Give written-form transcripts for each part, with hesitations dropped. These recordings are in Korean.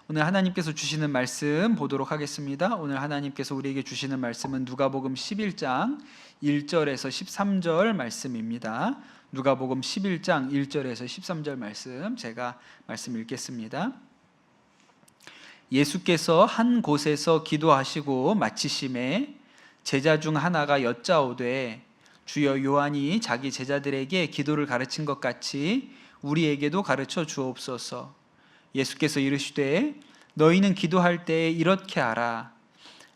오늘 하나님께서 주시는 말씀 보도록 하겠습니다. 오늘 하나님께서 우리에게 주시는 말씀은 누가복음 11장 1절에서 13절 말씀입니다. 누가복음 11장 1절에서 13절 말씀, 제가 말씀 읽겠습니다. 예수께서 한 곳에서 기도하시고 마치심에 제자 중 하나가 여짜오되 주여, 요한이 자기 제자들에게 기도를 가르친 것 같이 우리에게도 가르쳐 주옵소서. 예수께서 이르시되 너희는 기도할 때에 이렇게 하라.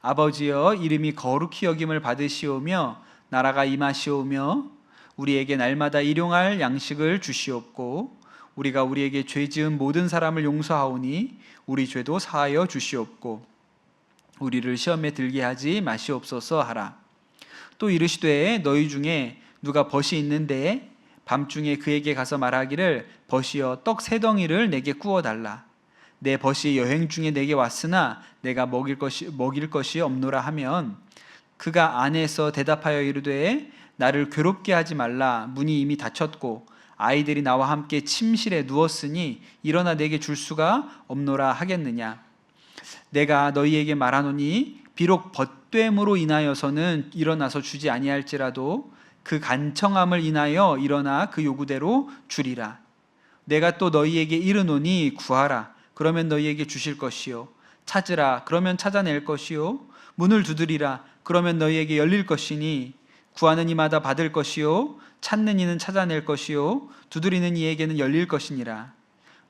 아버지여, 이름이 거룩히 여김을 받으시오며 나라가 임하시오며 우리에게 날마다 일용할 양식을 주시옵고 우리가 우리에게 죄 지은 모든 사람을 용서하오니 우리 죄도 사하여 주시옵고 우리를 시험에 들게 하지 마시옵소서 하라. 또 이르시되 너희 중에 누가 벗이 있는데 밤중에 그에게 가서 말하기를 벗이여, 떡 세 덩이를 내게 구워 달라. 내 벗이 여행 중에 내게 왔으나 내가 먹일 것이 없노라 하면 그가 안에서 대답하여 이르되 나를 괴롭게 하지 말라. 문이 이미 닫혔고 아이들이 나와 함께 침실에 누웠으니 일어나 내게 줄 수가 없노라 하겠느냐. 내가 너희에게 말하노니 비록 벗됨으로 인하여서는 일어나서 주지 아니할지라도 그 간청함을 인하여 일어나 그 요구대로 주리라. 내가 또 너희에게 이르노니 구하라. 그러면 너희에게 주실 것이요. 찾으라. 그러면 찾아낼 것이요. 문을 두드리라. 그러면 너희에게 열릴 것이니 구하는 이마다 받을 것이요. 찾는 이는 찾아낼 것이요. 두드리는 이에게는 열릴 것이니라.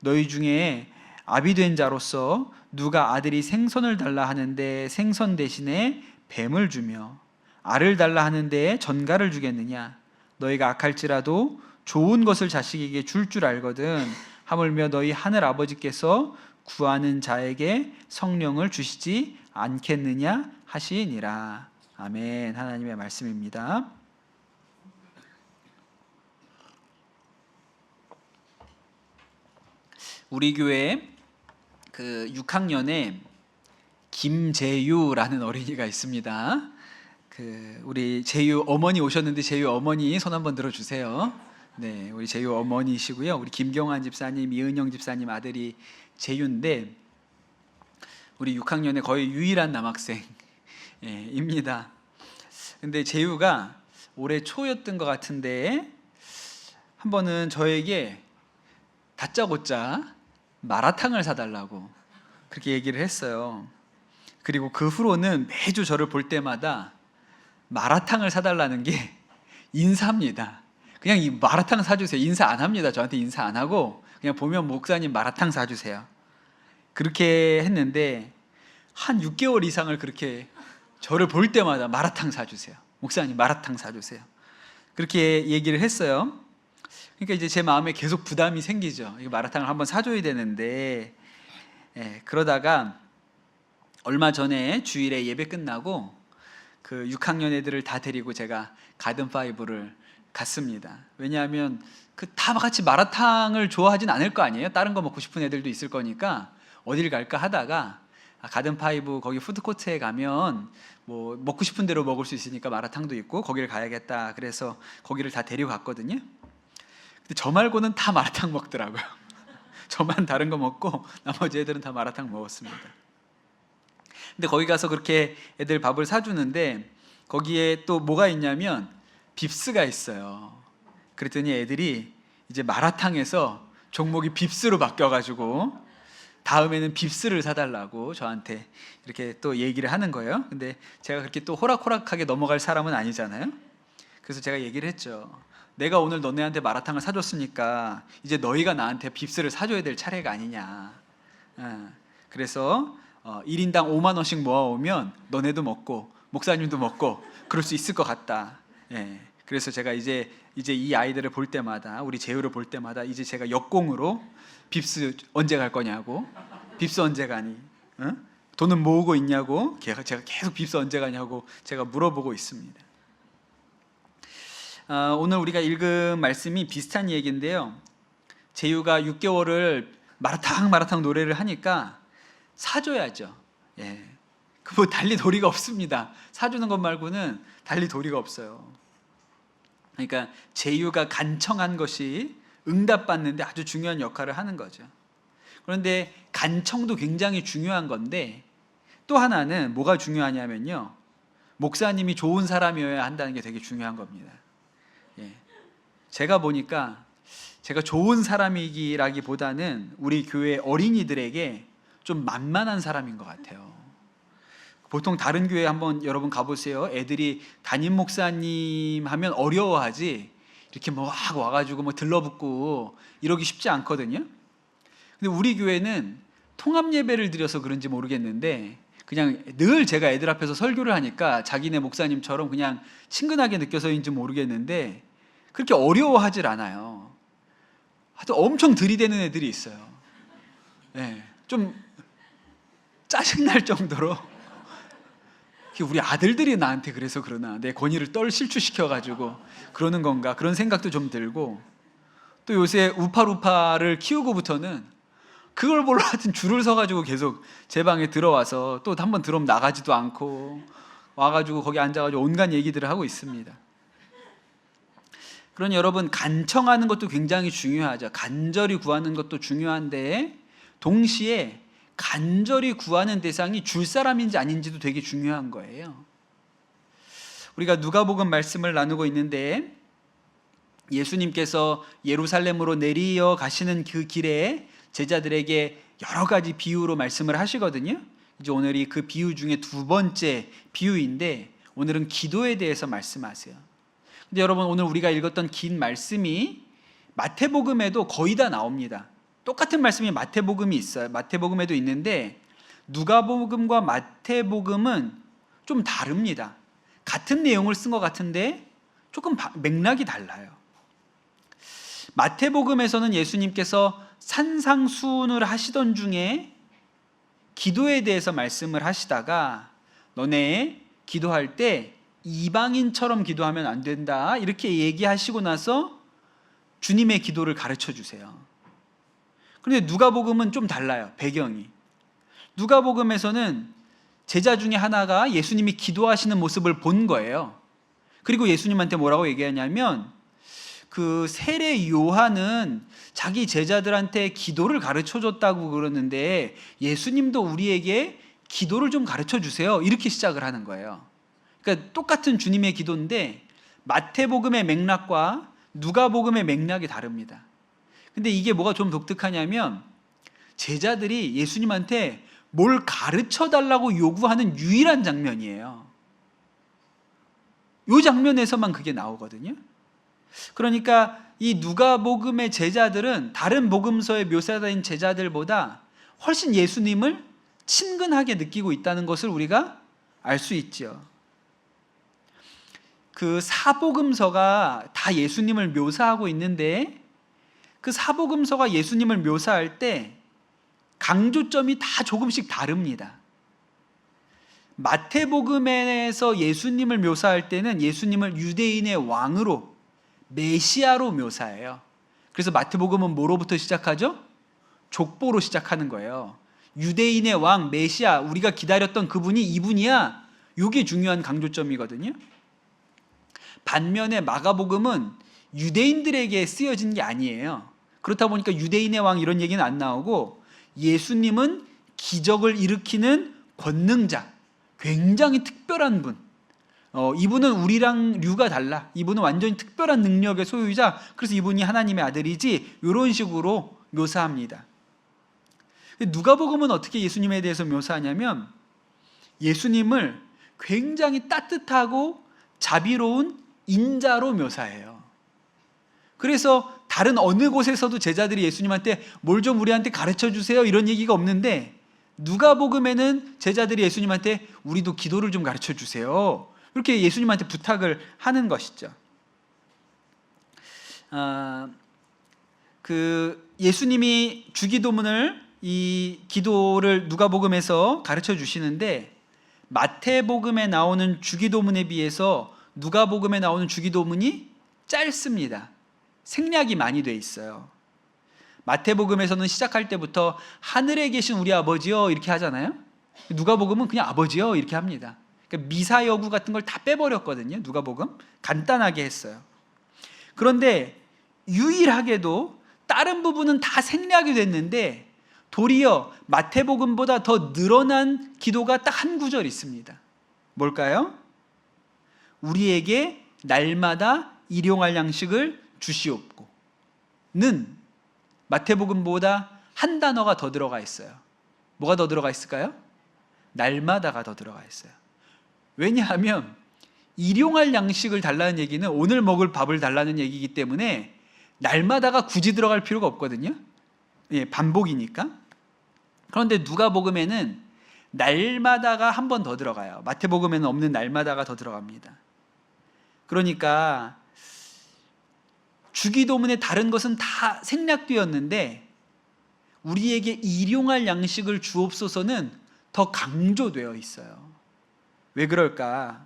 너희 중에 아비된 자로서 누가 아들이 생선을 달라 하는데 생선 대신에 뱀을 주며 알을 달라 하는데 전갈을 주겠느냐. 너희가 악할지라도 좋은 것을 자식에게 줄 알거든 하물며 너희 하늘 아버지께서 구하는 자에게 성령을 주시지 않겠느냐 하시니라. 아멘. 하나님의 말씀입니다. 우리 교회에 6학년에 김재유라는 어린이가 있습니다. 우리 재유 어머니 오셨는데 재유 어머니 손 한번 들어주세요. 네, 우리 재유 어머니시고요. 우리 김경환 집사님, 이은영 집사님 아들이 재유인데 우리 6학년에 거의 유일한 남학생입니다. 근데 재유가 올해 초였던 것 같은데 한 번은 저에게 다짜고짜 마라탕을 사달라고 그렇게 얘기를 했어요. 그리고 그 후로는 매주 저를 볼 때마다 마라탕을 사달라는 게 인사입니다. 그냥 이 마라탕 사주세요. 인사 안 합니다. 저한테 인사 안 하고 그냥 보면 목사님 마라탕 사주세요. 그렇게 했는데 한 6개월 이상을 그렇게 저를 볼 때마다 마라탕 사주세요. 목사님 마라탕 사주세요. 그렇게 얘기를 했어요. 그러니까 이제 제 마음에 계속 부담이 생기죠. 이 마라탕을 한번 사줘야 되는데, 그러다가 얼마 전에 주일에 예배 끝나고 그 6학년 애들을 다 데리고 제가 가든5를 갔습니다. 왜냐하면 다 같이 마라탕을 좋아하진 않을 거 아니에요. 다른 거 먹고 싶은 애들도 있을 거니까 어딜 갈까 하다가 가든5 거기 푸드코트에 가면 뭐 먹고 싶은 대로 먹을 수 있으니까 마라탕도 있고 거기를 가야겠다. 그래서 거기를 다 데려갔거든요. 근데 저 말고는 다 마라탕 먹더라고요. 저만 다른 거 먹고 나머지 애들은 다 마라탕 먹었습니다. 근데 거기 가서 그렇게 애들 밥을 사주는데 거기에 또 뭐가 있냐면 빕스가 있어요. 그랬더니 애들이 이제 마라탕에서 종목이 빕스로 바뀌어가지고 다음에는 빕스를 사달라고 저한테 이렇게 또 얘기를 하는 거예요. 근데 제가 그렇게 또 호락호락하게 넘어갈 사람은 아니잖아요. 그래서 제가 얘기를 했죠. 내가 오늘 너네한테 마라탕을 사줬으니까 이제 너희가 나한테 빕스를 사줘야 될 차례가 아니냐. 그래서 1인당 5만 원씩 모아오면 너네도 먹고 목사님도 먹고 그럴 수 있을 것 같다. 그래서 제가 이제 이 아이들을 볼 때마다, 우리 재유를 볼 때마다 이제 제가 역공으로 빕스 언제 갈 거냐고, 빕스 언제 가니, 돈은 모으고 있냐고, 제가 계속 빕스 언제 가냐고 제가 물어보고 있습니다. 오늘 우리가 읽은 말씀이 비슷한 얘기인데요. 재유가 6개월을 마라탕 노래를 하니까 사줘야죠. 뭐 달리 도리가 없습니다. 사주는 것 말고는 달리 도리가 없어요. 그러니까 재유가 간청한 것이 응답받는데 아주 중요한 역할을 하는 거죠. 그런데 간청도 굉장히 중요한 건데 또 하나는 뭐가 중요하냐면요, 목사님이 좋은 사람이어야 한다는 게 되게 중요한 겁니다. 예. 제가 보니까 제가 좋은 사람이기라기보다는 우리 교회 어린이들에게 좀 만만한 사람인 것 같아요. 보통 다른 교회 한번 여러분 가보세요. 애들이 담임 목사님 하면 어려워하지 이렇게 뭐 와가지고 뭐 들러붙고 이러기 쉽지 않거든요. 근데 우리 교회는 통합 예배를 드려서 그런지 모르겠는데 그냥 늘 제가 애들 앞에서 설교를 하니까 자기네 목사님처럼 그냥 친근하게 느껴서인지 모르겠는데 그렇게 어려워하질 않아요. 하여튼 엄청 들이대는 애들이 있어요. 네, 좀 짜증날 정도로 우리 아들들이 나한테 그래서 그러나, 내 권위를 실추시켜가지고 그러는 건가, 그런 생각도 좀 들고, 또 요새 우파루파를 키우고부터는 그걸 보러 하여튼 줄을 서가지고 계속 제 방에 들어와서 또 한 번 들어오면 나가지도 않고 와가지고 거기 앉아가지고 온갖 얘기들을 하고 있습니다. 그러니 여러분, 간청하는 것도 굉장히 중요하죠. 간절히 구하는 것도 중요한데 동시에 간절히 구하는 대상이 줄 사람인지 아닌지도 되게 중요한 거예요. 우리가 누가복음 말씀을 나누고 있는데 예수님께서 예루살렘으로 내리어 가시는 그 길에 제자들에게 여러 가지 비유로 말씀을 하시거든요. 이제 오늘이 그 비유 중에 두 번째 비유인데 오늘은 기도에 대해서 말씀하세요. 근데 여러분, 오늘 우리가 읽었던 긴 말씀이 마태복음에도 거의 다 나옵니다. 똑같은 말씀이 마태복음이 있어요. 마태복음에도 있는데 누가복음과 마태복음은 좀 다릅니다. 같은 내용을 쓴 것 같은데 조금 맥락이 달라요. 마태복음에서는 예수님께서 산상수훈을 하시던 중에 기도에 대해서 말씀을 하시다가 너네 기도할 때 이방인처럼 기도하면 안 된다 이렇게 얘기하시고 나서 주님의 기도를 가르쳐 주세요. 그런데 누가복음은 좀 달라요. 배경이. 누가복음에서는 제자 중에 하나가 예수님이 기도하시는 모습을 본 거예요. 그리고 예수님한테 뭐라고 얘기하냐면 그 세례 요한은 자기 제자들한테 기도를 가르쳐 줬다고 그러는데 예수님도 우리에게 기도를 좀 가르쳐 주세요. 이렇게 시작을 하는 거예요. 그러니까 똑같은 주님의 기도인데 마태복음의 맥락과 누가복음의 맥락이 다릅니다. 근데 이게 뭐가 좀 독특하냐면 제자들이 예수님한테 뭘 가르쳐 달라고 요구하는 유일한 장면이에요. 이 장면에서만 그게 나오거든요. 그러니까 이 누가복음의 제자들은 다른 복음서에 묘사된 제자들보다 훨씬 예수님을 친근하게 느끼고 있다는 것을 우리가 알 수 있죠. 그 사복음서가 다 예수님을 묘사하고 있는데 그 사복음서가 예수님을 묘사할 때 강조점이 다 조금씩 다릅니다. 마태복음에서 예수님을 묘사할 때는 예수님을 유대인의 왕으로, 메시아로 묘사해요. 그래서 마태복음은 뭐로부터 시작하죠? 족보로 시작하는 거예요. 유대인의 왕, 메시아, 우리가 기다렸던 그분이 이분이야. 이게 중요한 강조점이거든요. 반면에 마가복음은 유대인들에게 쓰여진 게 아니에요. 그렇다 보니까 유대인의 왕 이런 얘기는 안 나오고 예수님은 기적을 일으키는 권능자, 굉장히 특별한 분. 이분은 우리랑 류가 달라. 이분은 완전히 특별한 능력의 소유자. 그래서 이분이 하나님의 아들이지. 이런 식으로 묘사합니다. 누가복음은 어떻게 예수님에 대해서 묘사하냐면 예수님을 굉장히 따뜻하고 자비로운 인자로 묘사해요. 그래서 다른 어느 곳에서도 제자들이 예수님한테 뭘 좀 우리한테 가르쳐 주세요 이런 얘기가 없는데 누가복음에는 제자들이 예수님한테 우리도 기도를 좀 가르쳐 주세요 이렇게 예수님한테 부탁을 하는 것이죠. 그 예수님이 주기도문을, 이 기도를 누가복음에서 가르쳐 주시는데 마태복음에 나오는 주기도문에 비해서 누가복음에 나오는 주기도문이 짧습니다. 생략이 많이 돼 있어요. 마태복음에서는 시작할 때부터 하늘에 계신 우리 아버지요 이렇게 하잖아요. 누가복음은 그냥 아버지요 이렇게 합니다. 그러니까 미사여구 같은 걸 다 빼버렸거든요. 누가복음 간단하게 했어요. 그런데 유일하게도 다른 부분은 다 생략이 됐는데 도리어 마태복음보다 더 늘어난 기도가 딱 한 구절 있습니다. 뭘까요? 우리에게 날마다 일용할 양식을 주시옵고 는 마태복음보다 한 단어가 더 들어가 있어요. 뭐가 더 들어가 있을까요? 날마다가 더 들어가 있어요. 왜냐하면 일용할 양식을 달라는 얘기는 오늘 먹을 밥을 달라는 얘기이기 때문에 날마다가 굳이 들어갈 필요가 없거든요. 예, 반복이니까. 그런데 누가복음에는 날마다가 한 번 더 들어가요. 마태복음에는 없는 날마다가 더 들어갑니다. 그러니까 주기도문의 다른 것은 다 생략되었는데 우리에게 일용할 양식을 주옵소서는 더 강조되어 있어요. 왜 그럴까?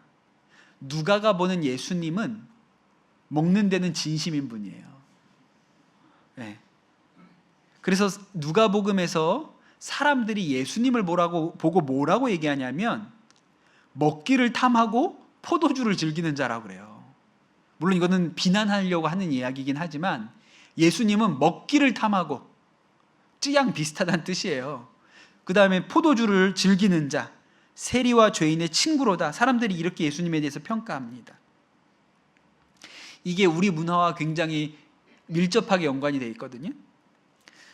누가가 보는 예수님은 먹는 데는 진심인 분이에요. 네. 그래서 누가복음에서 사람들이 예수님을 보고 뭐라고 얘기하냐면 먹기를 탐하고 포도주를 즐기는 자라고 그래요. 물론 이거는 비난하려고 하는 이야기이긴 하지만 예수님은 먹기를 탐하고 쯔양 비슷하다는 뜻이에요. 그 다음에 포도주를 즐기는 자, 세리와 죄인의 친구로다. 사람들이 이렇게 예수님에 대해서 평가합니다. 이게 우리 문화와 굉장히 밀접하게 연관이 되어 있거든요.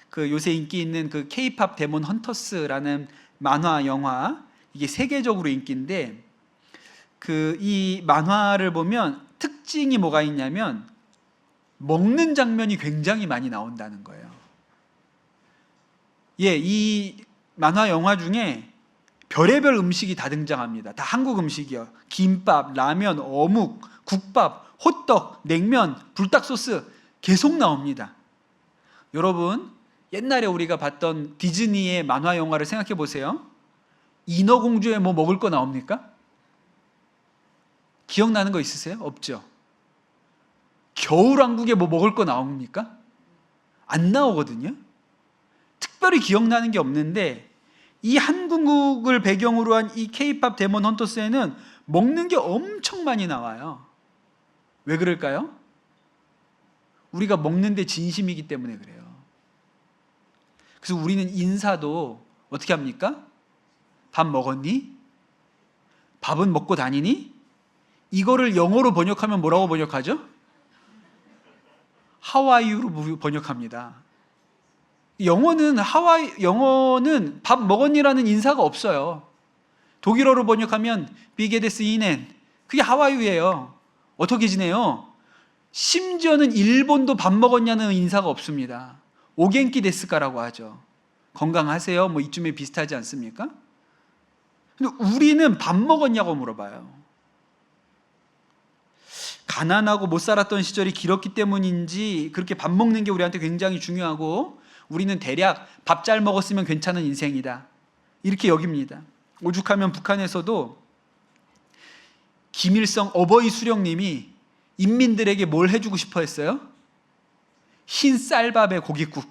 그 요새 인기 있는 그 K-팝 데몬 헌터스라는 만화 영화, 이게 세계적으로 인기인데 그 이 만화를 보면 특징이 뭐가 있냐면 먹는 장면이 굉장히 많이 나온다는 거예요. 예, 이 만화 영화 중에 별의별 음식이 다 등장합니다. 다 한국 음식이요. 김밥, 라면, 어묵, 국밥, 호떡, 냉면, 불닭소스 계속 나옵니다. 여러분, 옛날에 우리가 봤던 디즈니의 만화 영화를 생각해 보세요. 인어공주에 뭐 먹을 거 나옵니까? 기억나는 거 있으세요? 없죠? 겨울왕국에 뭐 먹을 거 나옵니까? 안 나오거든요. 특별히 기억나는 게 없는데 이 한국을 배경으로 한 이 K-팝 데몬 헌터스에는 먹는 게 엄청 많이 나와요. 왜 그럴까요? 우리가 먹는데 진심이기 때문에 그래요. 그래서 우리는 인사도 어떻게 합니까? 밥 먹었니? 밥은 먹고 다니니? 이거를 영어로 번역하면 뭐라고 번역하죠? How are you로 번역합니다. 영어는 밥 먹었니라는 인사가 없어요. 독일어로 번역하면 Wie geht es Ihnen? 그게 How are you예요. 어떻게 지내요? 심지어는 일본도 밥 먹었냐는 인사가 없습니다. 오겐키 데스까라고 하죠. 건강하세요? 뭐 이쯤에 비슷하지 않습니까? 근데 우리는 밥 먹었냐고 물어봐요. 가난하고 못 살았던 시절이 길었기 때문인지 그렇게 밥 먹는 게 우리한테 굉장히 중요하고 우리는 대략 밥 잘 먹었으면 괜찮은 인생이다. 이렇게 여깁니다. 오죽하면 북한에서도 김일성 어버이 수령님이 인민들에게 뭘 해주고 싶어 했어요? 흰 쌀밥에 고깃국.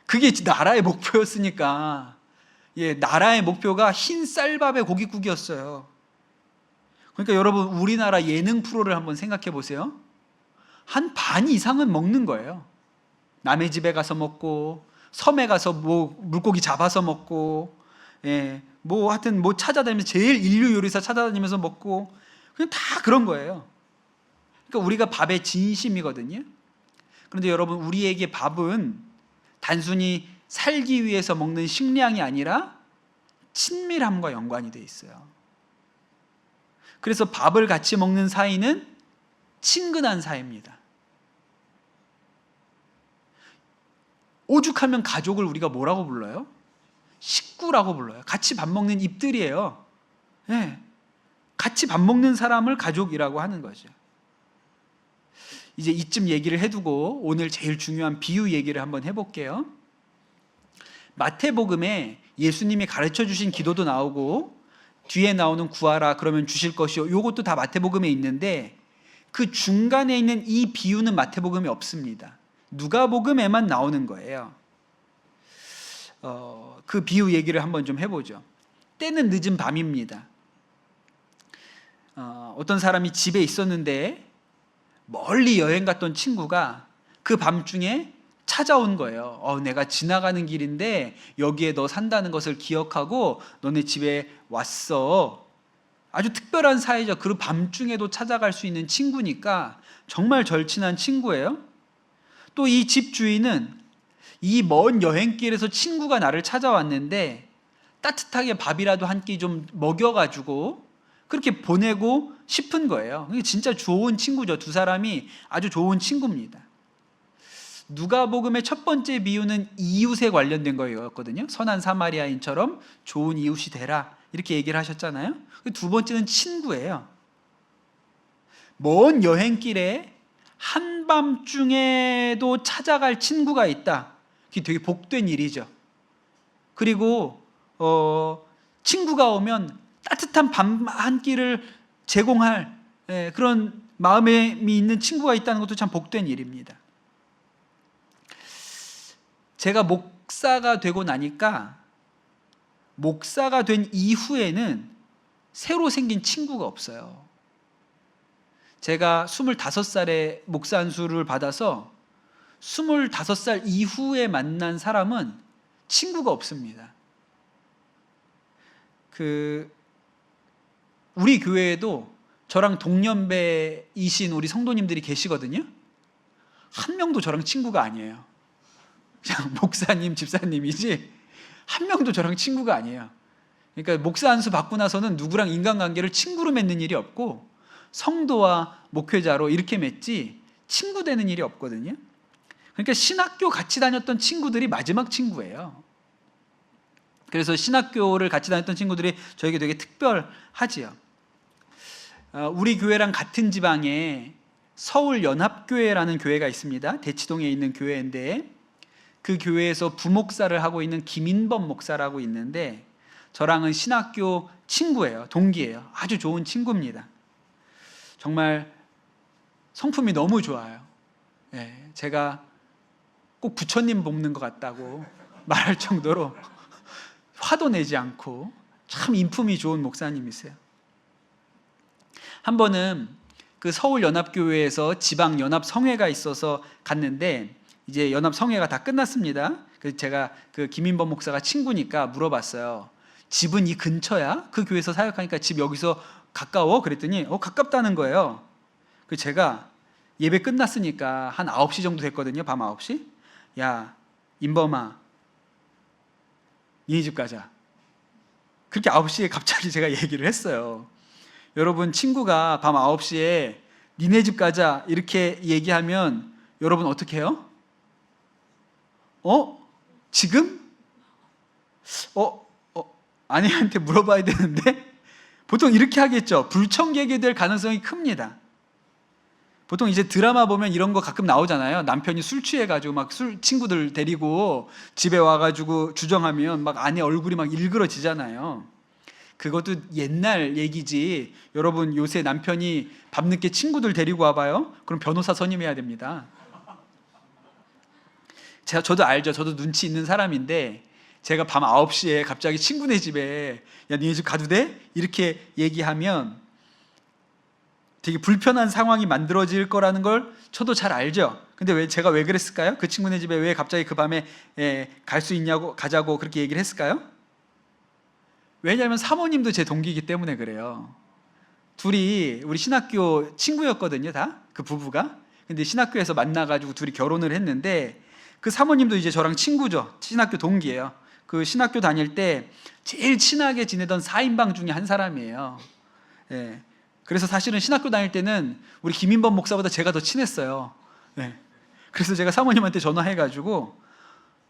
그게 나라의 목표였으니까. 예, 나라의 목표가 흰 쌀밥에 고깃국이었어요. 그러니까 여러분 우리나라 예능 프로를 한번 생각해 보세요. 한 반 이상은 먹는 거예요. 남의 집에 가서 먹고 섬에 가서 뭐 물고기 잡아서 먹고 예, 뭐 하여튼 뭐 찾아다니면서 제일 인류 요리사 찾아다니면서 먹고 그냥 다 그런 거예요. 그러니까 우리가 밥에 진심이거든요. 그런데 여러분 우리에게 밥은 단순히 살기 위해서 먹는 식량이 아니라 친밀함과 연관이 돼 있어요. 그래서 밥을 같이 먹는 사이는 친근한 사이입니다. 오죽하면 가족을 우리가 뭐라고 불러요? 식구라고 불러요. 같이 밥 먹는 입들이에요. 네. 같이 밥 먹는 사람을 가족이라고 하는 거죠. 이제 이쯤 얘기를 해두고 오늘 제일 중요한 비유 얘기를 한번 해볼게요. 마태복음에 예수님이 가르쳐 주신 기도도 나오고 뒤에 나오는 구하라 그러면 주실 것이요. 이것도 다 마태복음에 있는데 그 중간에 있는 이 비유는 마태복음에 없습니다. 누가복음에만 나오는 거예요. 그 비유 얘기를 한번 좀 해보죠. 때는 늦은 밤입니다. 어떤 사람이 집에 있었는데 멀리 여행 갔던 친구가 그 밤중에 찾아온 거예요. 내가 지나가는 길인데 여기에 너 산다는 것을 기억하고 너네 집에 왔어. 아주 특별한 사이죠. 그리고 밤중에도 찾아갈 수 있는 친구니까 정말 절친한 친구예요. 또 이 집 주인은 이 먼 여행길에서 친구가 나를 찾아왔는데 따뜻하게 밥이라도 한 끼 좀 먹여가지고 그렇게 보내고 싶은 거예요. 이게 진짜 좋은 친구죠. 두 사람이 아주 좋은 친구입니다. 누가복음의 첫 번째 비유는 이웃에 관련된 거였거든요. 선한 사마리아인처럼 좋은 이웃이 되라 이렇게 얘기를 하셨잖아요. 두 번째는 친구예요. 먼 여행길에 한밤중에도 찾아갈 친구가 있다. 그게 되게 복된 일이죠. 그리고 친구가 오면 따뜻한 밤 한 끼를 제공할 그런 마음이 있는 친구가 있다는 것도 참 복된 일입니다. 제가 목사가 되고 나니까 목사가 된 이후에는 새로 생긴 친구가 없어요. 제가 25살에 목사 안수를 받아서 25살 이후에 만난 사람은 친구가 없습니다. 우리 교회에도 저랑 동년배이신 우리 성도님들이 계시거든요. 한 명도 저랑 친구가 아니에요. 그냥 목사님, 집사님이지 한 명도 저랑 친구가 아니에요. 그러니까 목사 안수 받고 나서는 누구랑 인간관계를 친구로 맺는 일이 없고 성도와 목회자로 이렇게 맺지 친구 되는 일이 없거든요. 그러니까 신학교 같이 다녔던 친구들이 마지막 친구예요. 그래서 신학교를 같이 다녔던 친구들이 저에게 되게 특별하지요. 우리 교회랑 같은 지방에 서울연합교회라는 교회가 있습니다. 대치동에 있는 교회인데 그 교회에서 부목사를 하고 있는 김인범 목사라고 있는데 저랑은 신학교 친구예요. 동기예요. 아주 좋은 친구입니다. 정말 성품이 너무 좋아요. 제가 꼭 부처님 볶는 것 같다고 말할 정도로 화도 내지 않고 참 인품이 좋은 목사님이세요. 한 번은 그 서울연합교회에서 지방연합성회가 있어서 갔는데 이제 연합성회가 다 끝났습니다. 그래서 제가 그 김인범 목사가 친구니까 물어봤어요. 집은 이 근처야? 그 교회에서 사역하니까 집 여기서 가까워? 그랬더니 가깝다는 거예요. 그래서 제가 예배 끝났으니까 한 9시 정도 됐거든요. 밤 9시. 야, 인범아, 니네 집 가자. 그렇게 9시에 갑자기 제가 얘기를 했어요. 여러분, 친구가 밤 9시에 니네 집 가자 이렇게 얘기하면 여러분 어떻게 해요? 지금? 아내한테 물어봐야 되는데 보통 이렇게 하겠죠. 불청객이 될 가능성이 큽니다. 보통 이제 드라마 보면 이런 거 가끔 나오잖아요. 남편이 술 취해가지고 막 친구들 데리고 집에 와가지고 주정하면 막 아내 얼굴이 막 일그러지잖아요. 그것도 옛날 얘기지. 여러분, 요새 남편이 밤늦게 친구들 데리고 와봐요. 그럼 변호사 선임해야 됩니다. 저도 알죠. 저도 눈치 있는 사람인데 제가 밤 9시에 갑자기 친구네 집에 야, 니네 집 가도 돼? 이렇게 얘기하면 되게 불편한 상황이 만들어질 거라는 걸 저도 잘 알죠. 근데 제가 왜 그랬을까요? 그 친구네 집에 왜 갑자기 그 밤에 갈 수 있냐고, 가자고 그렇게 얘기를 했을까요? 왜냐하면 사모님도 제 동기이기 때문에 그래요. 둘이 우리 신학교 친구였거든요, 다. 그 부부가. 근데 신학교에서 만나가지고 둘이 결혼을 했는데 그 사모님도 이제 저랑 친구죠. 신학교 동기예요. 그 신학교 다닐 때 제일 친하게 지내던 4인방 중에 한 사람이에요. 그래서 사실은 신학교 다닐 때는 우리 김인범 목사보다 제가 더 친했어요. 그래서 제가 사모님한테 전화해가지고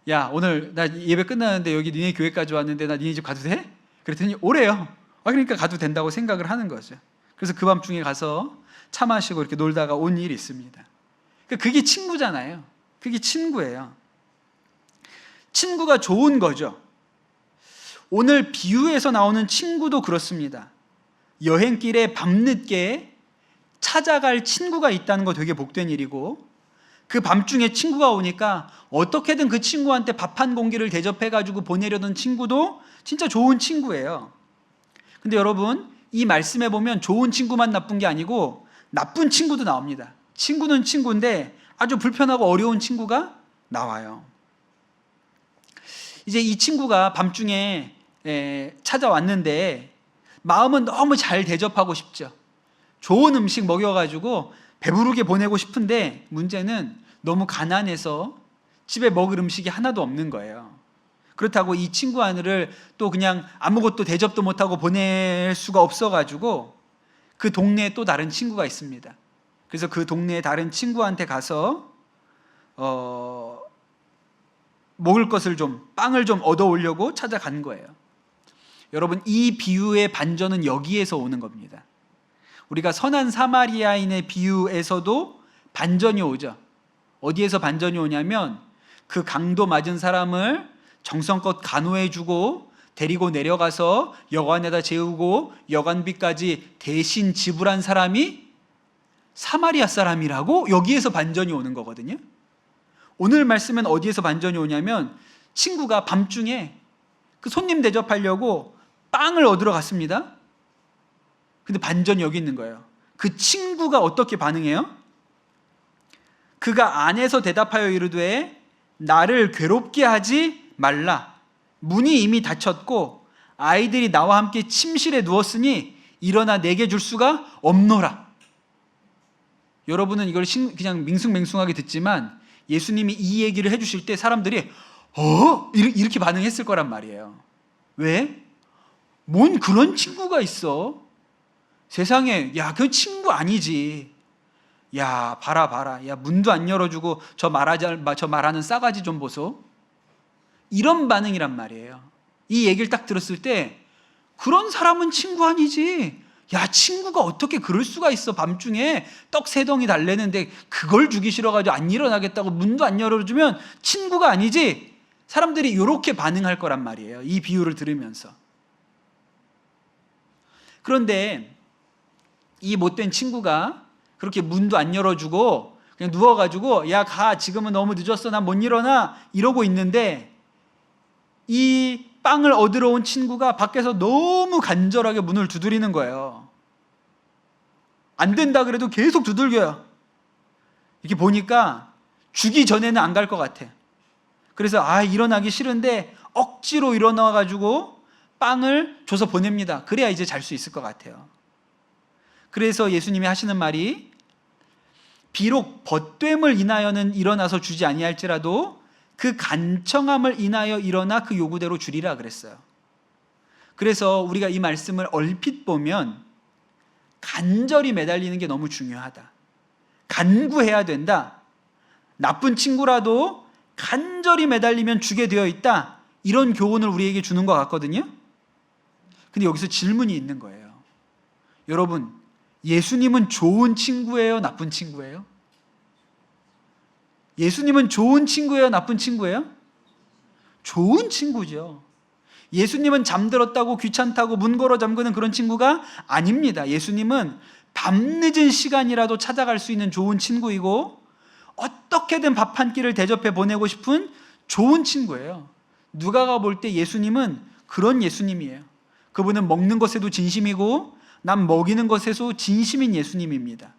야, 오늘 나 예배 끝나는데 여기 니네 교회까지 왔는데 나 니네 집 가도 돼? 그랬더니 오래요. 그러니까 가도 된다고 생각을 하는 거죠. 그래서 그 밤중에 가서 차 마시고 이렇게 놀다가 온 일이 있습니다. 그게 친구잖아요. 그게 친구예요. 친구가 좋은 거죠. 오늘 비유에서 나오는 친구도 그렇습니다. 여행길에 밤늦게 찾아갈 친구가 있다는 거 되게 복된 일이고 그 밤중에 친구가 오니까 어떻게든 그 친구한테 밥 한 공기를 대접해가지고 보내려던 친구도 진짜 좋은 친구예요. 근데 여러분, 이 말씀에 보면 좋은 친구만 나쁜 게 아니고 나쁜 친구도 나옵니다. 친구는 친구인데 아주 불편하고 어려운 친구가 나와요. 이제 이 친구가 밤중에 찾아왔는데 마음은 너무 잘 대접하고 싶죠. 좋은 음식 먹여가지고 배부르게 보내고 싶은데 문제는 너무 가난해서 집에 먹을 음식이 하나도 없는 거예요. 그렇다고 이 친구 하나를 또 그냥 아무것도 대접도 못하고 보낼 수가 없어가지고 그 동네에 또 다른 친구가 있습니다. 그래서 그 동네의 다른 친구한테 가서 먹을 것을 빵을 좀 얻어오려고 찾아간 거예요. 여러분, 이 비유의 반전은 여기에서 오는 겁니다. 우리가 선한 사마리아인의 비유에서도 반전이 오죠. 어디에서 반전이 오냐면 그 강도 맞은 사람을 정성껏 간호해주고 데리고 내려가서 여관에다 재우고 여관비까지 대신 지불한 사람이 사마리아 사람이라고, 여기에서 반전이 오는 거거든요. 오늘 말씀은 어디에서 반전이 오냐면 친구가 밤중에 그 손님 대접하려고 빵을 얻으러 갔습니다. 근데 반전이 여기 있는 거예요. 그 친구가 어떻게 반응해요? 그가 안에서 대답하여 이르되 나를 괴롭게 하지 말라. 문이 이미 닫혔고 아이들이 나와 함께 침실에 누웠으니 일어나 내게 줄 수가 없노라. 여러분은 이걸 그냥 밍숭맹숭하게 듣지만 예수님이 이 얘기를 해주실 때 사람들이 이렇게 반응했을 거란 말이에요. 왜? 뭔 그런 친구가 있어? 세상에, 야, 그 친구 아니지. 야, 봐라. 야, 문도 안 열어주고 저 말하는 싸가지 좀 보소. 이런 반응이란 말이에요. 이 얘기를 딱 들었을 때 그런 사람은 친구 아니지. 야, 친구가 어떻게 그럴 수가 있어. 밤중에 떡 3덩이 달래는데 그걸 주기 싫어가지고 안 일어나겠다고 문도 안 열어주면 친구가 아니지. 사람들이 이렇게 반응할 거란 말이에요. 이 비유를 들으면서. 그런데 이 못된 친구가 그렇게 문도 안 열어주고 그냥 누워가지고 야, 가, 지금은 너무 늦었어, 난 못 일어나, 이러고 있는데 이 빵을 얻으러 온 친구가 밖에서 너무 간절하게 문을 두드리는 거예요. 안 된다 그래도 계속 두들겨요. 이렇게 보니까 주기 전에는 안 갈 것 같아. 그래서 일어나기 싫은데 억지로 일어나가지고 빵을 줘서 보냅니다. 그래야 이제 잘 수 있을 것 같아요. 그래서 예수님이 하시는 말이 비록 벗됨을 인하여는 일어나서 주지 아니할지라도 그 간청함을 인하여 일어나 그 요구대로 주리라 그랬어요. 그래서 우리가 이 말씀을 얼핏 보면 간절히 매달리는 게 너무 중요하다. 간구해야 된다. 나쁜 친구라도 간절히 매달리면 주게 되어 있다. 이런 교훈을 우리에게 주는 것 같거든요. 근데 여기서 질문이 있는 거예요. 여러분, 예수님은 좋은 친구예요? 나쁜 친구예요? 예수님은 좋은 친구예요? 나쁜 친구예요? 좋은 친구죠. 예수님은 잠들었다고 귀찮다고 문 걸어 잠그는 그런 친구가 아닙니다. 예수님은 밤늦은 시간이라도 찾아갈 수 있는 좋은 친구이고 어떻게든 밥 한 끼를 대접해 보내고 싶은 좋은 친구예요. 누가가 볼 때 예수님은 그런 예수님이에요. 그분은 먹는 것에도 진심이고 남 먹이는 것에도 진심인 예수님입니다.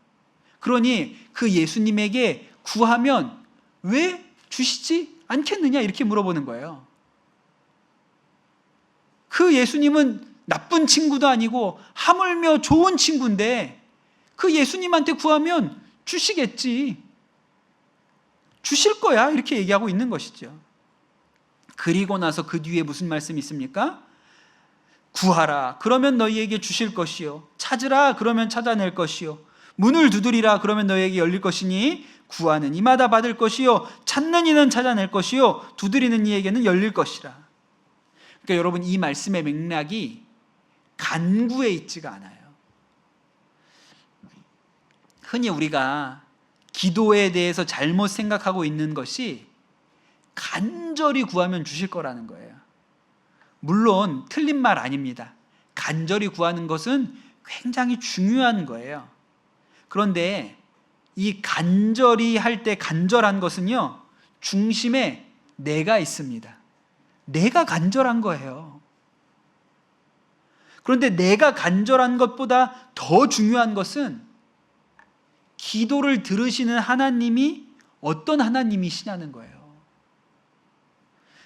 그러니 그 예수님에게 구하면 왜 주시지 않겠느냐 이렇게 물어보는 거예요. 그 예수님은 나쁜 친구도 아니고 하물며 좋은 친구인데 그 예수님한테 구하면 주시겠지. 주실 거야 이렇게 얘기하고 있는 것이죠. 그리고 나서 그 뒤에 무슨 말씀이 있습니까? 구하라 그러면 너희에게 주실 것이요, 찾으라 그러면 찾아낼 것이요, 문을 두드리라 그러면 너희에게 열릴 것이니 구하는 이마다 받을 것이요, 찾는 이는 찾아낼 것이요, 두드리는 이에게는 열릴 것이라. 그러니까 여러분, 이 말씀의 맥락이 간구에 있지가 않아요. 흔히 우리가 기도에 대해서 잘못 생각하고 있는 것이 간절히 구하면 주실 거라는 거예요. 물론 틀린 말 아닙니다. 간절히 구하는 것은 굉장히 중요한 거예요. 그런데 이 간절히 할 때 간절한 것은요, 중심에 내가 있습니다. 내가 간절한 거예요. 그런데 내가 간절한 것보다 더 중요한 것은 기도를 들으시는 하나님이 어떤 하나님이시냐는 거예요.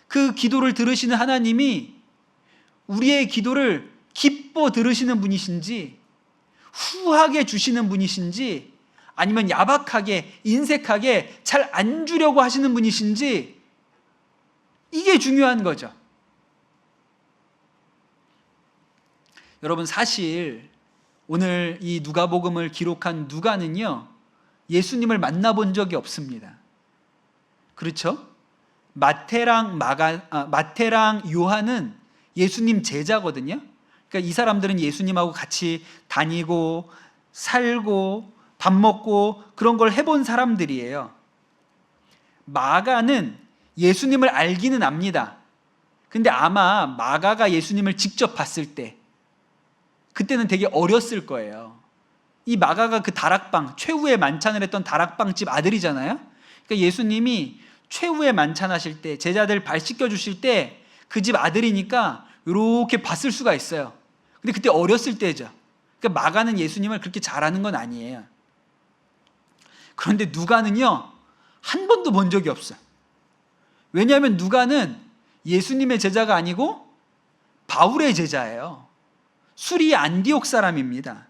그 기도를 들으시는 하나님이 우리의 기도를 기뻐 들으시는 분이신지, 후하게 주시는 분이신지, 아니면 야박하게 인색하게 잘 안 주려고 하시는 분이신지, 이게 중요한 거죠. 여러분, 사실 오늘 이 누가복음을 기록한 누가는요, 예수님을 만나본 적이 없습니다. 그렇죠? 마태랑 요한은 예수님 제자거든요. 그러니까 이 사람들은 예수님하고 같이 다니고 살고 밥 먹고 그런 걸 해본 사람들이에요. 마가는 예수님을 알기는 압니다. 근데 아마 마가가 예수님을 직접 봤을 때, 그때는 되게 어렸을 거예요. 이 마가가 그 다락방, 최후의 만찬을 했던 다락방집 아들이잖아요. 그러니까 예수님이 최후의 만찬하실 때, 제자들 발 씻겨 주실 때 그 집 아들이니까 이렇게 봤을 수가 있어요. 근데 그때 어렸을 때죠. 그러니까 마가는 예수님을 그렇게 잘 아는 건 아니에요. 그런데 누가는요, 한 번도 본 적이 없어요. 왜냐하면 누가는 예수님의 제자가 아니고 바울의 제자예요. 수리 안디옥 사람입니다.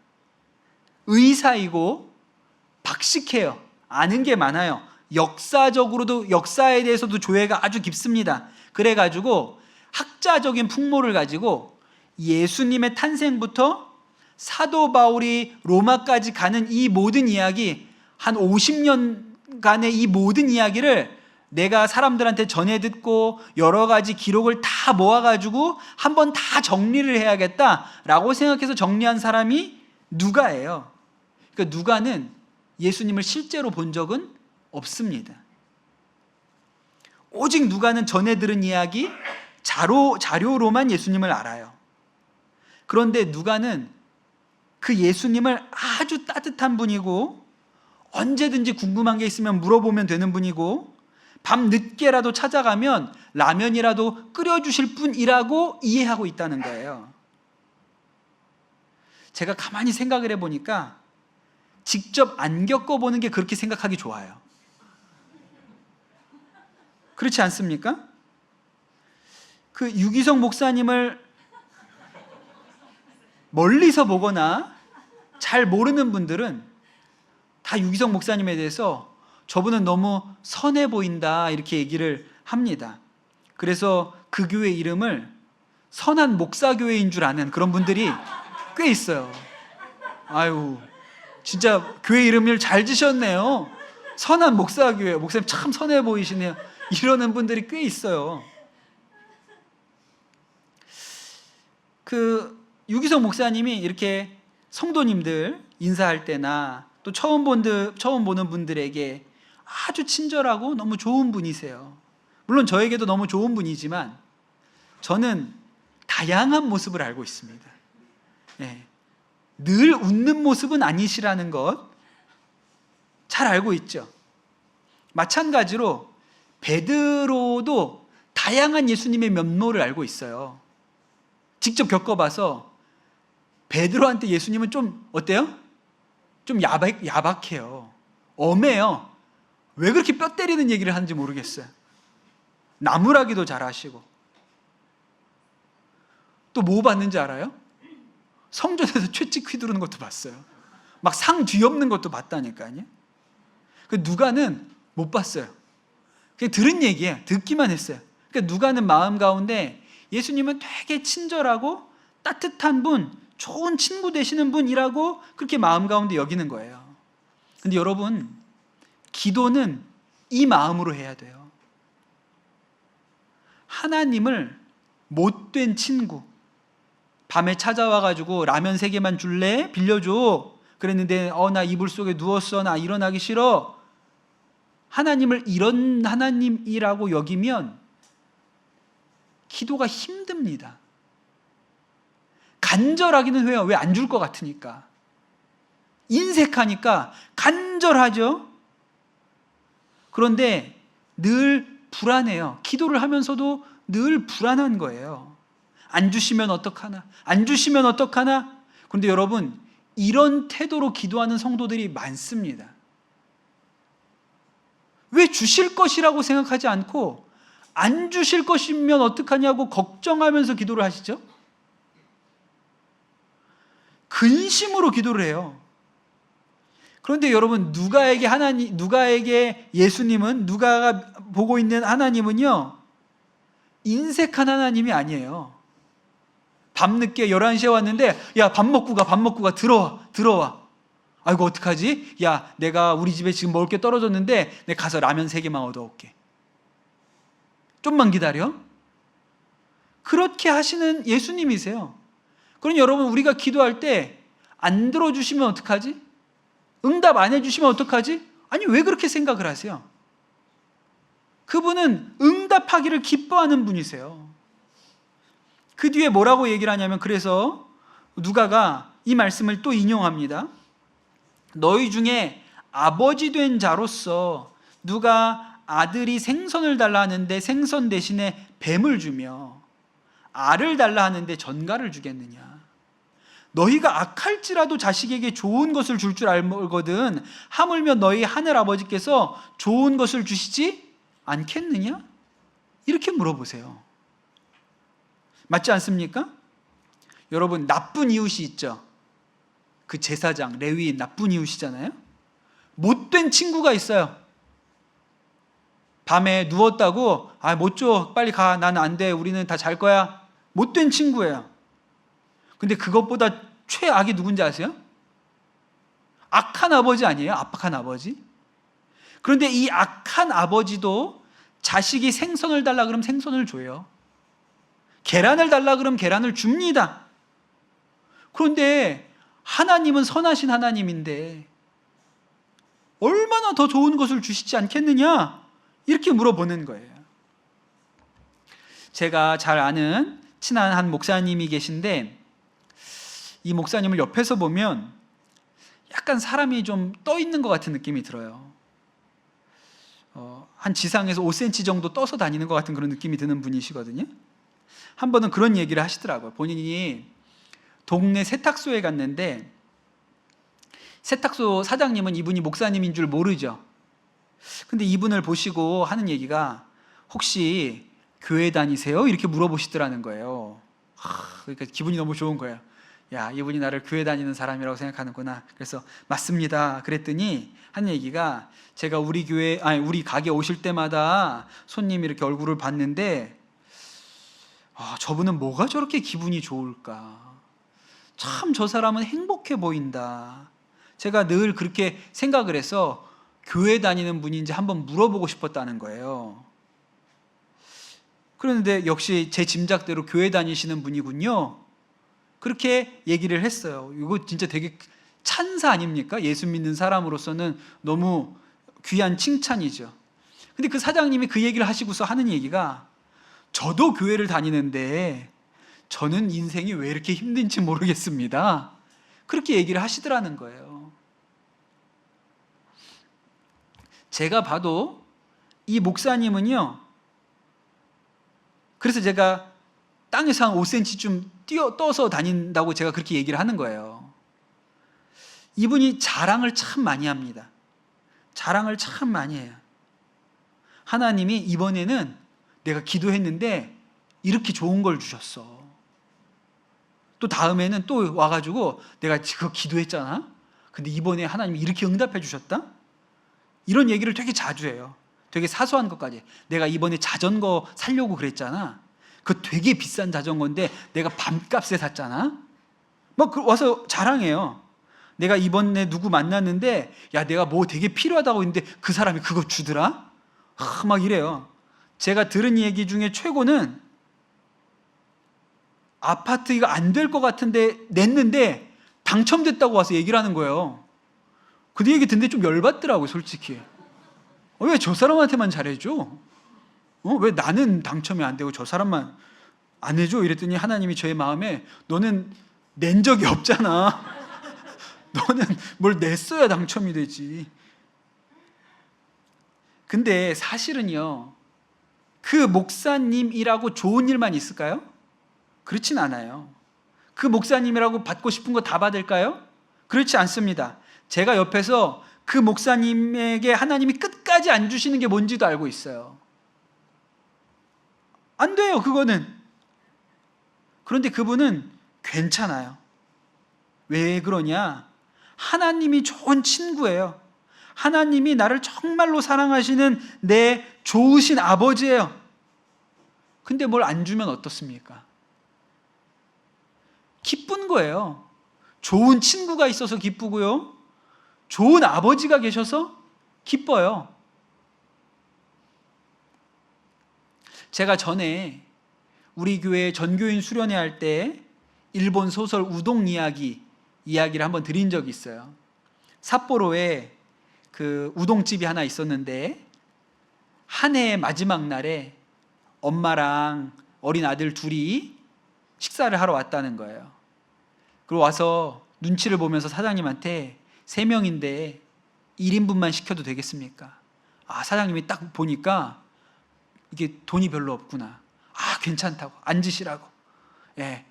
의사이고 박식해요. 아는 게 많아요. 역사적으로도, 역사에 대해서도 조예가 아주 깊습니다. 그래가지고 학자적인 풍모를 가지고 예수님의 탄생부터 사도 바울이 로마까지 가는 이 모든 이야기, 한 50년간의 이 모든 이야기를 내가 사람들한테 전해 듣고 여러 가지 기록을 다 모아가지고 한번 다 정리를 해야겠다라고 생각해서 정리한 사람이 누가예요. 그러니까 누가는 예수님을 실제로 본 적은 없습니다. 오직 누가는 전해 들은 이야기, 자료로만 예수님을 알아요. 그런데 누가는 그 예수님을 아주 따뜻한 분이고, 언제든지 궁금한 게 있으면 물어보면 되는 분이고, 밤 늦게라도 찾아가면 라면이라도 끓여주실 분이라고 이해하고 있다는 거예요. 제가 가만히 생각을 해보니까 직접 안 겪어보는 게 그렇게 생각하기 좋아요. 그렇지 않습니까? 그 유기성 목사님을 멀리서 보거나 잘 모르는 분들은 다 유기성 목사님에 대해서 저분은 너무 선해 보인다 이렇게 얘기를 합니다. 그래서 그 교회 이름을 선한 목사교회인 줄 아는 그런 분들이 꽤 있어요. 아유, 진짜 교회 이름을 잘 지셨네요. 선한 목사교회, 목사님 참 선해 보이시네요. 이러는 분들이 꽤 있어요. 그 유기성 목사님이 이렇게 성도님들 인사할 때나 또 처음 보는 분들에게 아주 친절하고 너무 좋은 분이세요. 물론 저에게도 너무 좋은 분이지만 저는 다양한 모습을 알고 있습니다. 네. 늘 웃는 모습은 아니시라는 것 잘 알고 있죠. 마찬가지로 베드로도 다양한 예수님의 면모를 알고 있어요. 직접 겪어봐서 베드로한테 예수님은 좀 어때요? 좀 야박해요. 엄해요. 왜 그렇게 뼈 때리는 얘기를 하는지 모르겠어요. 나무라기도 잘하시고. 또 뭐 봤는지 알아요? 성전에서 채찍 휘두르는 것도 봤어요. 막 상 뒤엎는 것도 봤다니까요. 그 누가는 못 봤어요. 그냥 들은 얘기예요. 듣기만 했어요. 그러니까 누가는 마음 가운데 예수님은 되게 친절하고 따뜻한 분, 좋은 친구 되시는 분이라고 그렇게 마음 가운데 여기는 거예요. 근데 여러분, 기도는 이 마음으로 해야 돼요. 하나님을 못된 친구, 밤에 찾아와가지고 라면 3개만 줄래? 빌려줘. 그랬는데 나 이불 속에 누웠어. 나 일어나기 싫어. 하나님을 이런 하나님이라고 여기면 기도가 힘듭니다. 간절하기는 해요. 왜 안 줄 것 같으니까. 인색하니까 간절하죠. 그런데 늘 불안해요. 기도를 하면서도 늘 불안한 거예요. 안 주시면 어떡하나? 안 주시면 어떡하나? 그런데 여러분, 이런 태도로 기도하는 성도들이 많습니다. 왜 주실 것이라고 생각하지 않고 안 주실 것이면 어떡하냐고 걱정하면서 기도를 하시죠? 근심으로 기도를 해요. 그런데 여러분, 누가에게 예수님은, 누가가 보고 있는 하나님은요, 인색한 하나님이 아니에요. 밤늦게 11시에 왔는데, 야, 밥 먹고 가, 들어와. 아이고, 어떡하지? 야, 내가 우리 집에 지금 먹을 게 떨어졌는데, 내가 가서 라면 3개만 얻어올게. 좀만 기다려. 그렇게 하시는 예수님이세요. 그럼 여러분, 우리가 기도할 때 안 들어주시면 어떡하지? 응답 안 해주시면 어떡하지? 아니, 왜 그렇게 생각을 하세요? 그분은 응답하기를 기뻐하는 분이세요. 그 뒤에 뭐라고 얘기를 하냐면, 그래서 누가가 이 말씀을 또 인용합니다. 너희 중에 아버지 된 자로서 누가 아들이 생선을 달라 하는데 생선 대신에 뱀을 주며 알을 달라 하는데 전갈을 주겠느냐? 너희가 악할지라도 자식에게 좋은 것을 줄 줄 알거든 하물며 너희 하늘 아버지께서 좋은 것을 주시지 않겠느냐? 이렇게 물어보세요. 맞지 않습니까? 여러분, 나쁜 이웃이 있죠. 그 제사장, 레위인 나쁜 이웃이잖아요. 못된 친구가 있어요. 밤에 누웠다고, 못 줘, 빨리 가, 나는 안 돼, 우리는 다 잘 거야. 못된 친구예요. 근데 그것보다 최악이 누군지 아세요? 악한 아버지 아니에요? 압박한 아버지? 그런데 이 악한 아버지도 자식이 생선을 달라 그러면 생선을 줘요. 계란을 달라 그러면 계란을 줍니다. 그런데 하나님은 선하신 하나님인데 얼마나 더 좋은 것을 주시지 않겠느냐? 이렇게 물어보는 거예요. 제가 잘 아는 친한 한 목사님이 계신데, 이 목사님을 옆에서 보면 약간 사람이 좀 떠 있는 것 같은 느낌이 들어요. 한 지상에서 5cm 정도 떠서 다니는 것 같은 그런 느낌이 드는 분이시거든요. 한 번은 그런 얘기를 하시더라고요. 본인이 동네 세탁소에 갔는데 세탁소 사장님은 이분이 목사님인 줄 모르죠. 근데 이분을 보시고 하는 얘기가, 혹시 교회 다니세요? 이렇게 물어보시더라는 거예요. 그러니까 기분이 너무 좋은 거예요. 야, 이분이 나를 교회 다니는 사람이라고 생각하는구나. 그래서 맞습니다. 그랬더니 한 얘기가, 제가 우리 가게 오실 때마다 손님이 이렇게 얼굴을 봤는데 저분은 뭐가 저렇게 기분이 좋을까? 참 저 사람은 행복해 보인다. 제가 늘 그렇게 생각을 해서 교회 다니는 분인지 한번 물어보고 싶었다는 거예요. 그런데 역시 제 짐작대로 교회 다니시는 분이군요. 그렇게 얘기를 했어요. 이거 진짜 되게 찬사 아닙니까? 예수 믿는 사람으로서는 너무 귀한 칭찬이죠. 근데 그 사장님이 그 얘기를 하시고서 하는 얘기가, 저도 교회를 다니는데 저는 인생이 왜 이렇게 힘든지 모르겠습니다. 그렇게 얘기를 하시더라는 거예요. 제가 봐도 이 목사님은요, 그래서 제가 땅에서 한 5cm쯤 떠서 다닌다고 제가 그렇게 얘기를 하는 거예요. 이분이 자랑을 참 많이 합니다. 자랑을 참 많이 해요. 하나님이 이번에는 내가 기도했는데 이렇게 좋은 걸 주셨어. 또 다음에는 또 와가지고 내가 그거 기도했잖아. 근데 이번에 하나님이 이렇게 응답해 주셨다? 이런 얘기를 되게 자주 해요. 되게 사소한 것까지. 내가 이번에 자전거 사려고 그랬잖아. 그거 되게 비싼 자전거인데 내가 반값에 샀잖아. 막 와서 자랑해요. 내가 이번에 누구 만났는데, 야, 내가 뭐 되게 필요하다고 했는데 그 사람이 그거 주더라? 막 이래요. 제가 들은 얘기 중에 최고는, 아파트 이거 안 될 것 같은데 냈는데 당첨됐다고 와서 얘기를 하는 거예요. 그 얘기 듣는데 좀 열받더라고요, 솔직히. 왜 저 사람한테만 잘해줘? 왜 나는 당첨이 안 되고 저 사람만 안 해줘? 이랬더니 하나님이 저의 마음에, 너는 낸 적이 없잖아. 너는 뭘 냈어야 당첨이 되지. 근데 사실은요, 그 목사님이라고 좋은 일만 있을까요? 그렇진 않아요. 그 목사님이라고 받고 싶은 거 다 받을까요? 그렇지 않습니다. 제가 옆에서 그 목사님에게 하나님이 끝까지 안 주시는 게 뭔지도 알고 있어요. 안 돼요, 그거는. 그런데 그분은 괜찮아요. 왜 그러냐? 하나님이 좋은 친구예요. 하나님이 나를 정말로 사랑하시는 내 좋으신 아버지예요. 근데 뭘 안 주면 어떻습니까? 기쁜 거예요. 좋은 친구가 있어서 기쁘고요. 좋은 아버지가 계셔서 기뻐요. 제가 전에 우리 교회 전교인 수련회 할 때 일본 소설 우동 이야기를 한번 드린 적이 있어요. 삿포로에 그 우동집이 하나 있었는데 한 해의 마지막 날에 엄마랑 어린 아들 둘이 식사를 하러 왔다는 거예요. 그리고 와서 눈치를 보면서 사장님한테 3명인데 1인분만 시켜도 되겠습니까? 사장님이 딱 보니까 이게 돈이 별로 없구나. 괜찮다고, 앉으시라고. 예.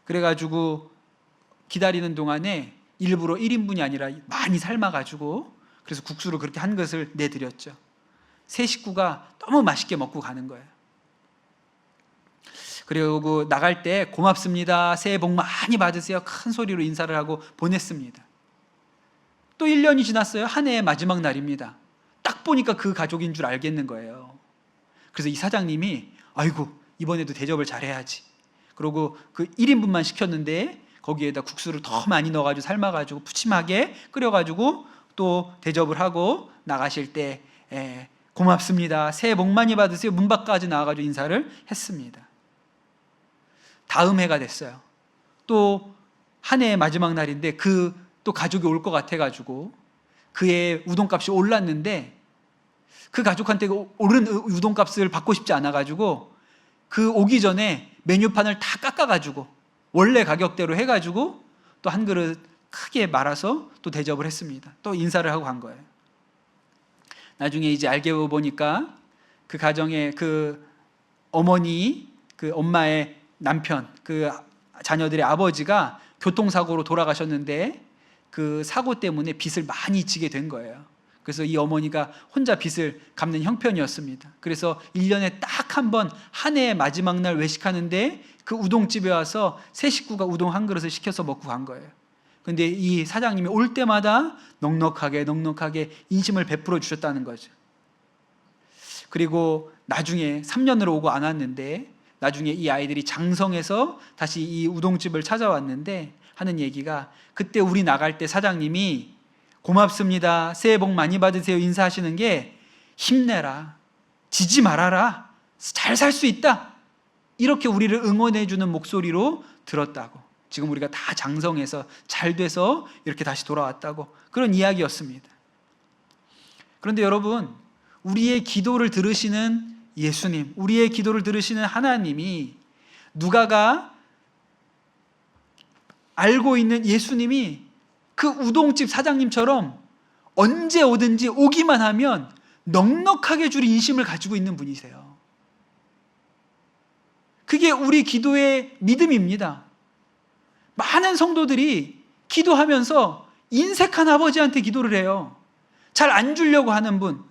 그래가지고 기다리는 동안에 일부러 1인분이 아니라 많이 삶아가지고 그래서 국수를 그렇게 한 것을 내드렸죠. 세 식구가 너무 맛있게 먹고 가는 거예요. 그리고 나갈 때 고맙습니다, 새해 복 많이 받으세요, 큰 소리로 인사를 하고 보냈습니다. 또 1년이 지났어요. 한 해의 마지막 날입니다. 딱 보니까 그 가족인 줄 알겠는 거예요. 그래서 이 사장님이 아이고 이번에도 대접을 잘해야지. 그리고 그 1인분만 시켰는데 거기에다 국수를 더 많이 넣어가지고 삶아가지고 푸짐하게 끓여가지고 또 대접을 하고 나가실 때 고맙습니다, 새해 복 많이 받으세요, 문 밖까지 나와가지고 인사를 했습니다. 다음 해가 됐어요. 또 한 해의 마지막 날인데 또 가족이 올 것 같아가지고 그의 우동값이 올랐는데 그 가족한테 오른 우동값을 받고 싶지 않아가지고 그 오기 전에 메뉴판을 다 깎아가지고 원래 가격대로 해가지고 또 한 그릇 크게 말아서 또 대접을 했습니다. 또 인사를 하고 간 거예요. 나중에 이제 알게 보니까 그 가정의 그 어머니, 그 엄마의 남편, 그 자녀들의 아버지가 교통사고로 돌아가셨는데 그 사고 때문에 빚을 많이 지게 된 거예요. 그래서 이 어머니가 혼자 빚을 갚는 형편이었습니다. 그래서 1년에 딱 한 번 한 해의 마지막 날 외식하는데 그 우동집에 와서 세 식구가 우동 한 그릇을 시켜서 먹고 간 거예요. 근데 이 사장님이 올 때마다 넉넉하게 인심을 베풀어 주셨다는 거죠. 그리고 나중에 3년으로 오고 안 왔는데 나중에 이 아이들이 장성해서 다시 이 우동집을 찾아왔는데 하는 얘기가 그때 우리 나갈 때 사장님이 고맙습니다, 새해 복 많이 받으세요 인사하시는 게 힘내라, 지지 말아라, 잘 살 수 있다, 이렇게 우리를 응원해 주는 목소리로 들었다고. 지금 우리가 다 장성해서 잘 돼서 이렇게 다시 돌아왔다고, 그런 이야기였습니다. 그런데 여러분, 우리의 기도를 들으시는 예수님, 우리의 기도를 들으시는 하나님이, 누가가 알고 있는 예수님이 그 우동집 사장님처럼 언제 오든지 오기만 하면 넉넉하게 줄 인심을 가지고 있는 분이세요. 그게 우리 기도의 믿음입니다. 많은 성도들이 기도하면서 인색한 아버지한테 기도를 해요. 잘 안 주려고 하는 분,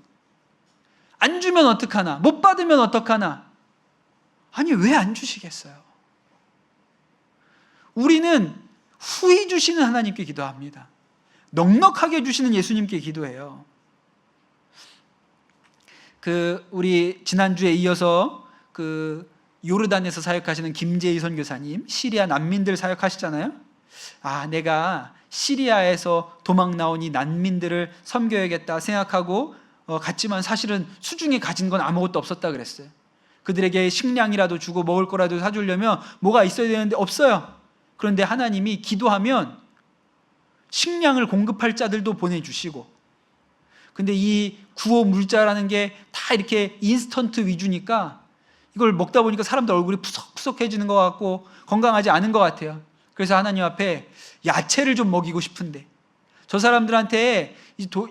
안 주면 어떡하나, 못 받으면 어떡하나. 아니, 왜 안 주시겠어요? 우리는 후히 주시는 하나님께 기도합니다. 넉넉하게 주시는 예수님께 기도해요. 우리 지난주에 이어서 요르단에서 사역하시는 김재희 선교사님, 시리아 난민들 사역하시잖아요. 내가 시리아에서 도망 나온 이 난민들을 섬겨야겠다 생각하고 갔지만 사실은 수중에 가진 건 아무것도 없었다 그랬어요. 그들에게 식량이라도 주고 먹을 거라도 사주려면 뭐가 있어야 되는데 없어요. 그런데 하나님이 기도하면 식량을 공급할 자들도 보내주시고, 근데 이 구호 물자라는 게 다 이렇게 인스턴트 위주니까 이걸 먹다 보니까 사람들 얼굴이 푸석푸석해지는 것 같고 건강하지 않은 것 같아요. 그래서 하나님 앞에 야채를 좀 먹이고 싶은데, 저 사람들한테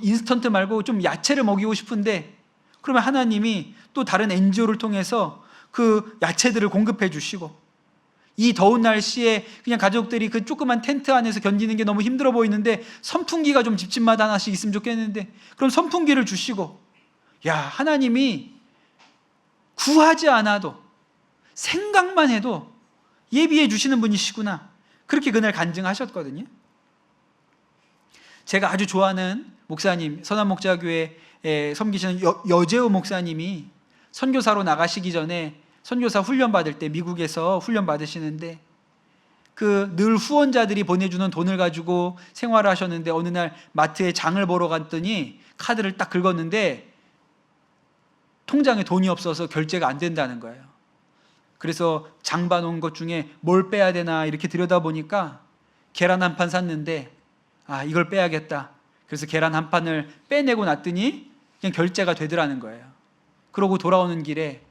인스턴트 말고 좀 야채를 먹이고 싶은데, 그러면 하나님이 또 다른 NGO를 통해서 그 야채들을 공급해 주시고, 이 더운 날씨에 그냥 가족들이 그 조그만 텐트 안에서 견디는 게 너무 힘들어 보이는데 선풍기가 좀 집집마다 하나씩 있으면 좋겠는데 그럼 선풍기를 주시고, 하나님이 구하지 않아도 생각만 해도 예비해 주시는 분이시구나, 그렇게 그날 간증하셨거든요. 제가 아주 좋아하는 목사님, 선한목자교회에 섬기시는 여재호 목사님이 선교사로 나가시기 전에 선교사 훈련 받을 때 미국에서 훈련 받으시는데 그 늘 후원자들이 보내주는 돈을 가지고 생활을 하셨는데 어느 날 마트에 장을 보러 갔더니 카드를 딱 긁었는데 통장에 돈이 없어서 결제가 안 된다는 거예요. 그래서 장 봐놓은 것 중에 뭘 빼야 되나 이렇게 들여다보니까 계란 한 판 샀는데 이걸 빼야겠다. 그래서 계란 한 판을 빼내고 났더니 그냥 결제가 되더라는 거예요. 그러고 돌아오는 길에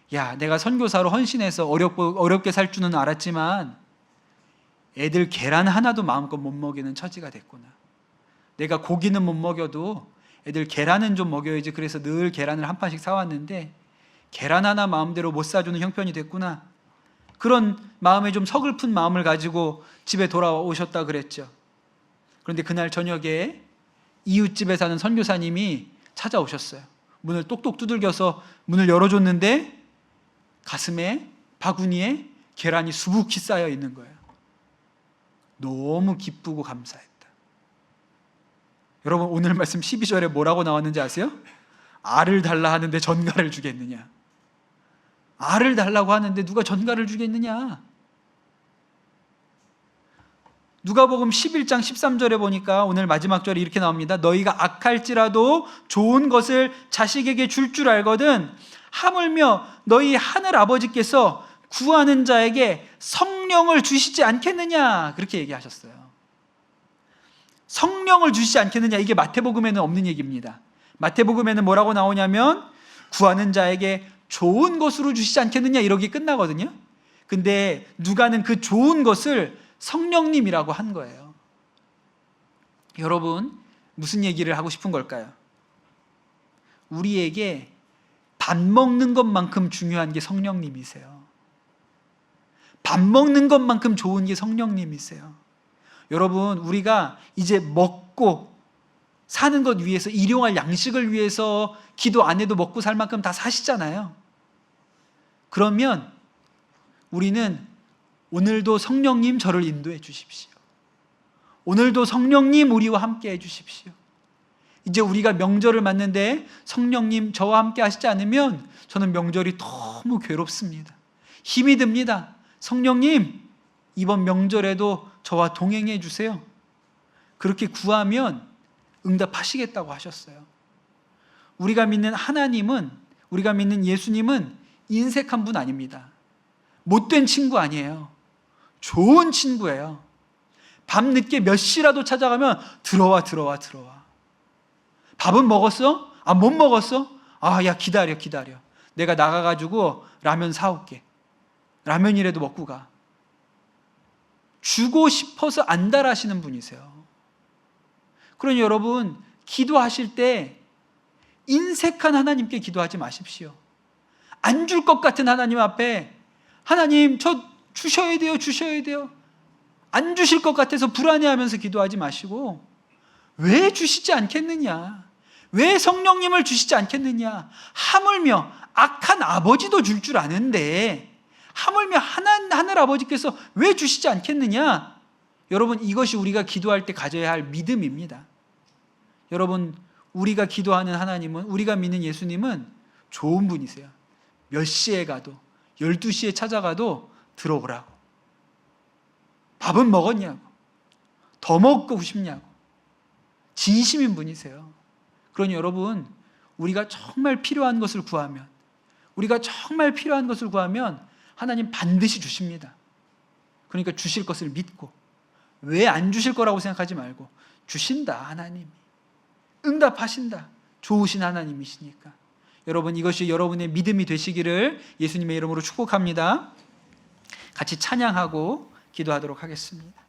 내가 선교사로 헌신해서 어렵게 살 줄은 알았지만 애들 계란 하나도 마음껏 못 먹이는 처지가 됐구나. 내가 고기는 못 먹여도 애들 계란은 좀 먹여야지. 그래서 늘 계란을 한 판씩 사왔는데 계란 하나 마음대로 못 사주는 형편이 됐구나. 그런 마음에 좀 서글픈 마음을 가지고 집에 돌아오셨다 그랬죠. 그런데 그날 저녁에 이웃집에 사는 선교사님이 찾아오셨어요. 문을 똑똑 두들겨서 문을 열어줬는데 가슴에, 바구니에 계란이 수북히 쌓여 있는 거예요. 너무 기쁘고 감사했다. 여러분, 오늘 말씀 12절에 뭐라고 나왔는지 아세요? 알을 달라 하는데 전갈을 주겠느냐. 알을 달라고 하는데 누가 전갈을 주겠느냐. 누가복음 11장 13절에 보니까 오늘 마지막 절에 이렇게 나옵니다. 너희가 악할지라도 좋은 것을 자식에게 줄 알거든 하물며 너희 하늘 아버지께서 구하는 자에게 성령을 주시지 않겠느냐, 그렇게 얘기하셨어요. 성령을 주시지 않겠느냐, 이게 마태복음에는 없는 얘기입니다. 마태복음에는 뭐라고 나오냐면 구하는 자에게 좋은 것으로 주시지 않겠느냐, 이러기 끝나거든요. 근데 누가는 그 좋은 것을 성령님이라고 한 거예요. 여러분, 무슨 얘기를 하고 싶은 걸까요? 우리에게 밥 먹는 것만큼 중요한 게 성령님이세요. 밥 먹는 것만큼 좋은 게 성령님이세요. 여러분, 우리가 이제 먹고 사는 것 위해서, 일용할 양식을 위해서 기도 안 해도 먹고 살 만큼 다 사시잖아요. 그러면 우리는 오늘도 성령님 저를 인도해 주십시오. 오늘도 성령님 우리와 함께 해 주십시오. 이제 우리가 명절을 맞는데 성령님 저와 함께 하시지 않으면 저는 명절이 너무 괴롭습니다. 힘이 듭니다. 성령님, 이번 명절에도 저와 동행해 주세요. 그렇게 구하면 응답하시겠다고 하셨어요. 우리가 믿는 하나님은, 우리가 믿는 예수님은 인색한 분 아닙니다. 못된 친구 아니에요. 좋은 친구예요. 밤늦게 몇 시라도 찾아가면 들어와. 밥은 먹었어? 못 먹었어? 야, 기다려. 내가 나가가지고 라면 사올게. 라면이라도 먹고 가. 주고 싶어서 안달하시는 분이세요. 그러니 여러분, 기도하실 때 인색한 하나님께 기도하지 마십시오. 안 줄 것 같은 하나님 앞에 하나님 저 주셔야 돼요. 안 주실 것 같아서 불안해하면서 기도하지 마시고 왜 주시지 않겠느냐, 왜 성령님을 주시지 않겠느냐, 하물며 악한 아버지도 줄 아는데 하물며 하늘 아버지께서 왜 주시지 않겠느냐. 여러분, 이것이 우리가 기도할 때 가져야 할 믿음입니다. 여러분, 우리가 기도하는 하나님은, 우리가 믿는 예수님은 좋은 분이세요. 몇 시에 가도 12시에 찾아가도 들어오라고. 밥은 먹었냐고, 더 먹고 싶냐고, 진심인 분이세요. 그러니 여러분, 우리가 정말 필요한 것을 구하면 하나님 반드시 주십니다. 그러니까 주실 것을 믿고, 왜 안 주실 거라고 생각하지 말고 주신다, 하나님이 응답하신다, 좋으신 하나님이시니까. 여러분, 이것이 여러분의 믿음이 되시기를 예수님의 이름으로 축복합니다. 같이 찬양하고 기도하도록 하겠습니다.